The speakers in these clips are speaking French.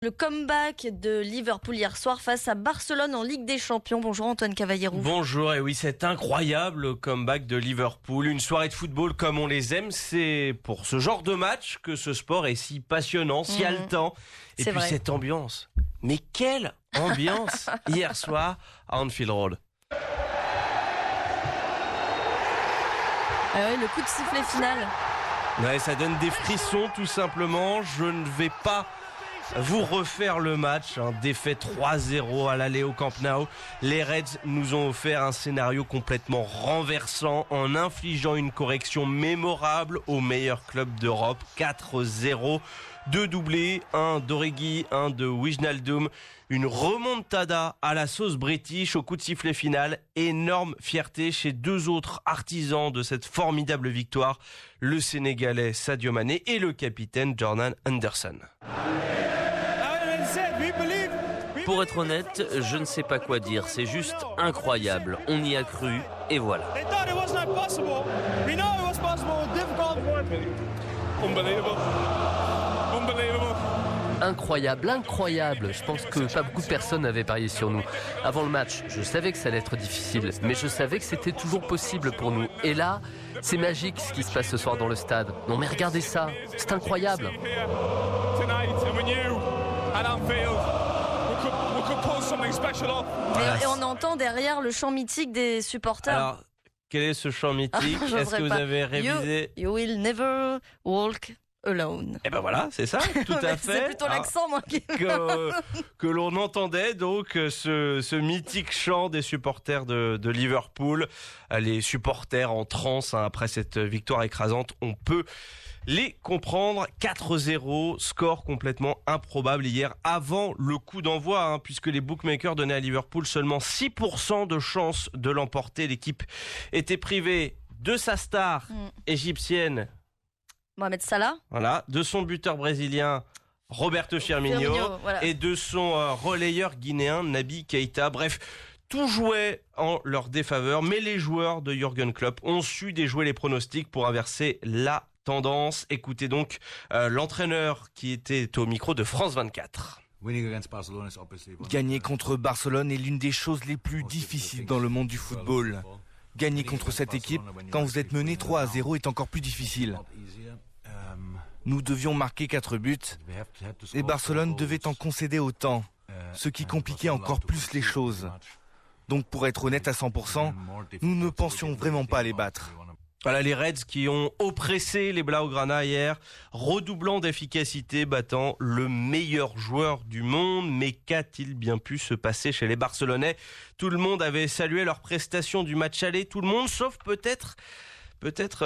Le comeback de Liverpool hier soir face à Barcelone en Ligue des Champions. Bonjour Antoine Cavallero. Bonjour, et oui, cet incroyable comeback de Liverpool. Une soirée de football comme on les aime. C'est pour ce genre de match que ce sport est si passionnant, si haletant. Et puis cette ambiance. Mais quelle ambiance hier soir à Anfield Road. Le coup de sifflet final. Ouais, ça donne des frissons tout simplement. Je ne vais pas vous refaire le match, défaite 3-0 à l'aller au Camp Nou. Les Reds nous ont offert un scénario complètement renversant en infligeant une correction mémorable au meilleur club d'Europe. 4-0, 2 doublés, un d'Origi, un de Wijnaldum. Une remontada à la sauce british au coup de sifflet final. Énorme fierté chez deux autres artisans de cette formidable victoire, le Sénégalais Sadio Mané et le capitaine Jordan Henderson. Pour être honnête, je ne sais pas quoi dire. C'est juste incroyable. On y a cru et voilà. Incroyable, incroyable. Je pense que pas beaucoup de personnes avaient parié sur nous. Avant le match, je savais que ça allait être difficile, mais je savais que c'était toujours possible pour nous. Et là, c'est magique ce qui se passe ce soir dans le stade. Non mais regardez ça, c'est incroyable. Et on entend derrière le chant mythique des supporters. Alors, quel est ce chant mythique? Est-ce que vous avez révisé? You will never walk alone. Eh ben voilà, c'est ça, tout à fait. C'est plutôt l'accent, moi, que l'on entendait donc ce mythique chant des supporters de Liverpool. Les supporters en transe après cette victoire écrasante. On peut les comprendre. 4-0, score complètement improbable hier avant le coup d'envoi, puisque les bookmakers donnaient à Liverpool seulement 6% de chance de l'emporter. L'équipe était privée de sa star égyptienne, Mohamed Salah. Voilà, de son buteur brésilien Roberto Firmino, voilà, et de son relayeur guinéen Naby Keita. Bref, tout jouait en leur défaveur, mais les joueurs de Jürgen Klopp ont su déjouer les pronostics pour inverser la tendance. Écoutez donc l'entraîneur qui était au micro de France 24. Gagner contre Barcelone est l'une des choses les plus difficiles dans le monde du football. Gagner contre cette équipe, quand vous êtes mené 3-0, est encore plus difficile. Nous devions marquer 4 buts et Barcelone devait en concéder autant, ce qui compliquait encore plus les choses. Donc pour être honnête à 100%, nous ne pensions vraiment pas les battre. Voilà les Reds qui ont oppressé les Blaugrana hier, redoublant d'efficacité, battant le meilleur joueur du monde. Mais qu'a-t-il bien pu se passer chez les Barcelonais? Tout le monde avait salué leur prestation du match aller, tout le monde, sauf peut-être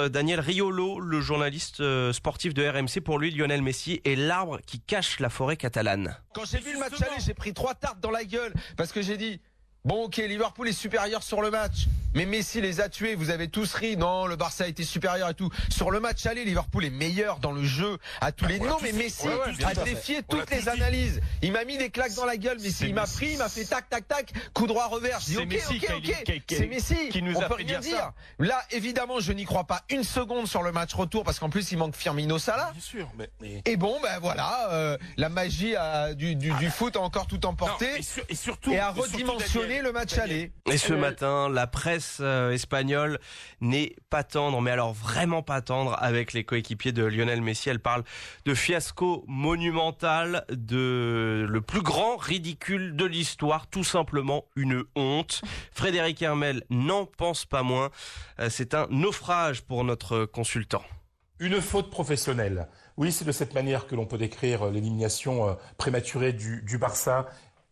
Daniel Riolo, le journaliste sportif de RMC. Pour lui, Lionel Messi est l'arbre qui cache la forêt catalane. Quand j'ai vu le match aller, j'ai pris 3 tartes dans la gueule parce que j'ai dit: bon, ok, Liverpool est supérieur sur le match, mais Messi les a tués, vous avez tous ri, non, le Barça a été supérieur et tout. Sur le match aller, Liverpool est meilleur dans le jeu, à tous les... Non, mais Messi a défié toutes les analyses. Il m'a mis des claques dans la gueule, Messi, il m'a pris, il m'a fait tac, tac, tac, coup droit revers. Je dis ok, c'est Messi, qui nous on a peut fait rien dire ça. Là, évidemment, je n'y crois pas une seconde sur le match retour, parce qu'en plus, il manque Firmino Salah. Bien sûr, mais... Et bon, ben voilà, la magie du foot a encore tout emporté, non, et surtout, et a redimensionné le match aller. Et ce matin, la presse espagnole n'est pas tendre, mais alors vraiment pas tendre avec les coéquipiers de Lionel Messi. Elle parle de fiasco monumental, de le plus grand ridicule de l'histoire, tout simplement une honte. Frédéric Hermel n'en pense pas moins. C'est un naufrage pour notre consultant. Une faute professionnelle. Oui, c'est de cette manière que l'on peut décrire l'élimination prématurée du Barça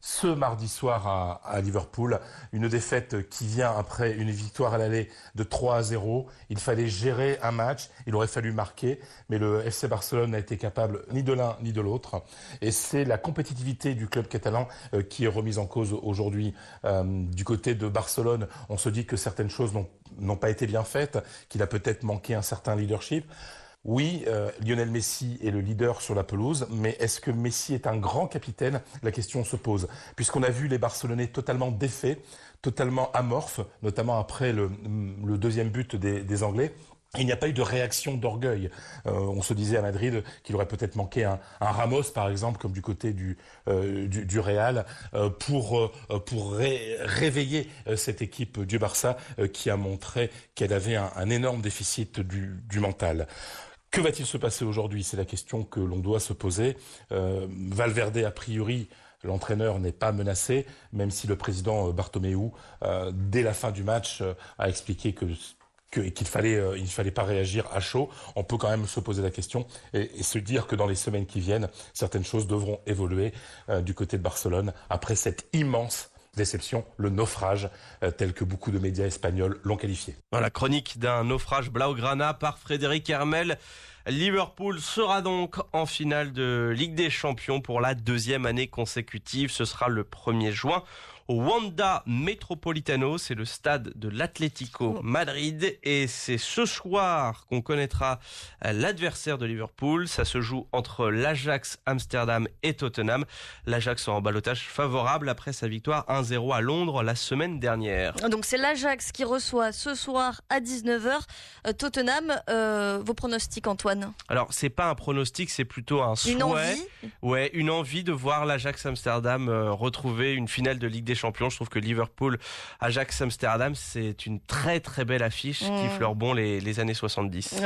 ce mardi soir à Liverpool. Une défaite qui vient après une victoire à l'aller de 3-0. Il fallait gérer un match, il aurait fallu marquer, mais le FC Barcelone n'a été capable ni de l'un ni de l'autre. Et c'est la compétitivité du club catalan qui est remise en cause aujourd'hui. Du côté de Barcelone, on se dit que certaines choses n'ont pas été bien faites, qu'il a peut-être manqué un certain leadership. Oui, Lionel Messi est le leader sur la pelouse, mais est-ce que Messi est un grand capitaine? La question se pose, puisqu'on a vu les Barcelonais totalement défaits, totalement amorphes, notamment après le deuxième but des Anglais. Il n'y a pas eu de réaction d'orgueil. On se disait à Madrid qu'il aurait peut-être manqué un Ramos, par exemple, comme du côté du Real, pour réveiller cette équipe du Barça qui a montré qu'elle avait un énorme déficit du mental. Que va-t-il se passer aujourd'hui? C'est la question que l'on doit se poser. Valverde, a priori, l'entraîneur n'est pas menacé, même si le président Bartomeu, dès la fin du match, a expliqué qu'il fallait pas réagir à chaud. On peut quand même se poser la question et se dire que dans les semaines qui viennent, certaines choses devront évoluer du côté de Barcelone après cette immense déception, le naufrage, tel que beaucoup de médias espagnols l'ont qualifié. Voilà, chronique d'un naufrage blaugrana par Frédéric Hermel. Liverpool sera donc en finale de Ligue des Champions pour la 2e année consécutive. Ce sera le 1er juin au Wanda Metropolitano. C'est le stade de l'Atlético Madrid. Et c'est ce soir qu'on connaîtra l'adversaire de Liverpool. Ça se joue entre l'Ajax Amsterdam et Tottenham. L'Ajax en ballottage favorable après sa victoire 1-0 à Londres la semaine dernière. Donc c'est l'Ajax qui reçoit ce soir à 19h Tottenham. Vos pronostics, Antoine? Alors c'est pas un pronostic, c'est plutôt un souhait. Une envie? Ouais, une envie de voir l'Ajax Amsterdam retrouver une finale de Ligue des Champions. Je trouve que Liverpool-Ajax Amsterdam, c'est une très très belle affiche qui fleure bon les années 70.